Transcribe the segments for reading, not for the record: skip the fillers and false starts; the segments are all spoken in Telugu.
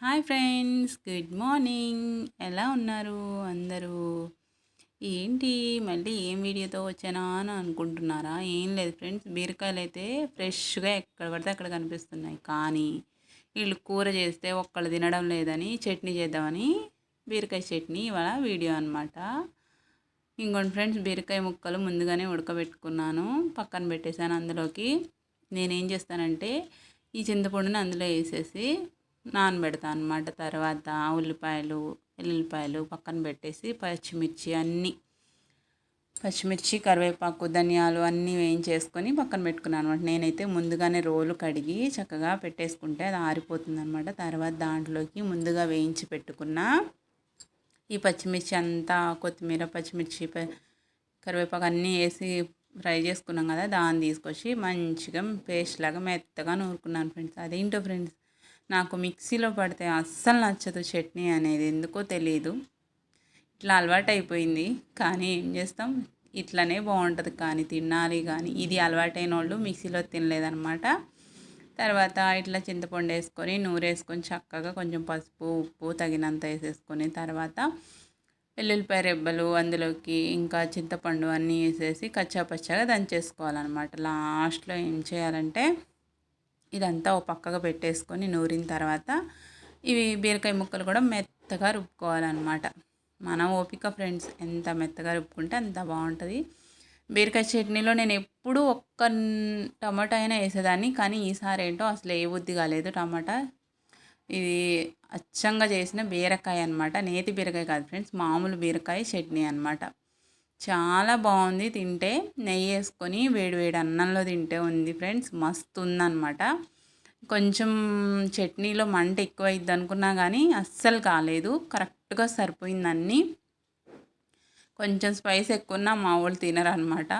Hi friends, good morning. ఎలా ఉన్నారు అందరూ? ఏంటి మళ్ళీ ఏం వీడియోతో వచ్చానా అని అనుకుంటున్నారా? ఏం లేదు ఫ్రెండ్స్, బీరకాయలు అయితే ఫ్రెష్గా ఎక్కడ పడితే అక్కడ కనిపిస్తున్నాయి. కానీ వీళ్ళు కూర చేస్తే ఒక్కళ్ళు తినడం లేదని చట్నీ చేద్దామని బీరకాయ చట్నీ ఇవాళ వీడియో అనమాట. ఇంకోటి ఫ్రెండ్స్, బీరకాయ ముక్కలు ముందుగానే ఉడకబెట్టుకున్నాను, పక్కన పెట్టేశాను. అందులోకి నేనేం చేస్తానంటే ఈ చింతపండుని అందులో వేసేసి నానబెడతాను అనమాట. తర్వాత ఉల్లిపాయలు ఎల్లుల్లిపాయలు పక్కన పెట్టేసి పచ్చిమిర్చి కరివేపాకు ధనియాలు అన్నీ వేయించేసుకొని పక్కన పెట్టుకున్నాను అనమాట. నేనైతే ముందుగానే రోలు కడిగి చక్కగా పెట్టేసుకుంటే అది ఆరిపోతుంది అనమాట. తర్వాత దాంట్లోకి ముందుగా వేయించి పెట్టుకున్న ఈ పచ్చిమిర్చి అంతా, కొత్తిమీర, పచ్చిమిర్చి, కరివేపాకు అన్నీ వేసి ఫ్రై చేసుకున్నాం కదా, దాన్ని తీసుకొచ్చి మంచిగా పేస్ట్ లాగా మెత్తగా నూరుకున్నాను ఫ్రెండ్స్. అదేంటో ఫ్రెండ్స్, నాకు మిక్సీలో పడితే అస్సలు నచ్చదు చట్నీ అనేది, ఎందుకో తెలియదు. ఇట్లా అలవాటు అయిపోయింది. కానీ ఏం చేస్తాం, ఇట్లనే బాగుంటుంది. కానీ తినాలి. కానీ ఇది అలవాటైన వాళ్ళు మిక్సీలో తినలేదనమాట. తర్వాత ఇట్లా చింతపండు వేసుకొని నూరేసుకొని చక్కగా కొంచెం పసుపు ఉప్పు తగినంత వేసేసుకొని తర్వాత వెల్లుల్లిపాయ రెబ్బలు అందులోకి ఇంకా చింతపండు అన్నీ వేసేసి కచ్చాపచ్చాగా దంచేసుకోవాలన్నమాట. లాస్ట్లో ఏం చేయాలంటే ఇదంతా ఓ పక్కగా పెట్టేసుకొని నూరిన తర్వాత ఇవి బీరకాయ ముక్కలు కూడా మెత్తగా రుబ్బుకోవాలన్నమాట. మన ఓపిక ఫ్రెండ్స్, ఎంత మెత్తగా రుబ్బుకుంటే అంత బాగుంటుంది. బీరకాయ చట్నీలో నేను ఎప్పుడూ ఒక్క టమాటా అయినా వేసేదాన్ని, కానీ ఈసారి ఏంటో అసలు ఏ బుద్ధి కాలేదు టమాటా. ఇది అచ్చంగా చేసిన బీరకాయ అనమాట, నేతి బీరకాయ కాదు ఫ్రెండ్స్, మామూలు బీరకాయ చట్నీ అనమాట. చాలా బాగుంది. తింటే నెయ్యి వేసుకొని వేడి వేడి అన్నంలో తింటే ఉంది ఫ్రెండ్స్, మస్తు ఉందన్నమాట. కొంచెం చట్నీలో మంట ఎక్కువ అయింది అనుకున్నా కానీ అస్సలు కాలేదు, కరెక్ట్గా సరిపోయింది అన్నీ. కొంచెం స్పైస్ ఎక్కువన్నా మా వాళ్ళు తినరు అనమాట,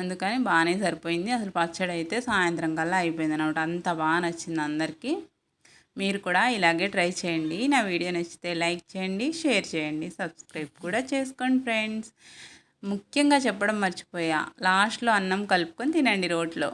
అందుకని బాగానే సరిపోయింది. అసలు పచ్చడి అయితే సాయంత్రం కల్లా అయిపోయింది అనమాట. అంత బాగా నచ్చింది అందరికీ. మీరు కూడా ఇలాగే ట్రై చేయండి. నా వీడియో నచ్చితే లైక్ చేయండి, షేర్ చేయండి, సబ్స్క్రైబ్ కూడా చేసుకోండి ఫ్రెండ్స్. ముఖ్యంగా చెప్పడం మర్చిపోయా, లాస్ట్లో అన్నం కలుపుకొని తినండి రోట్లో.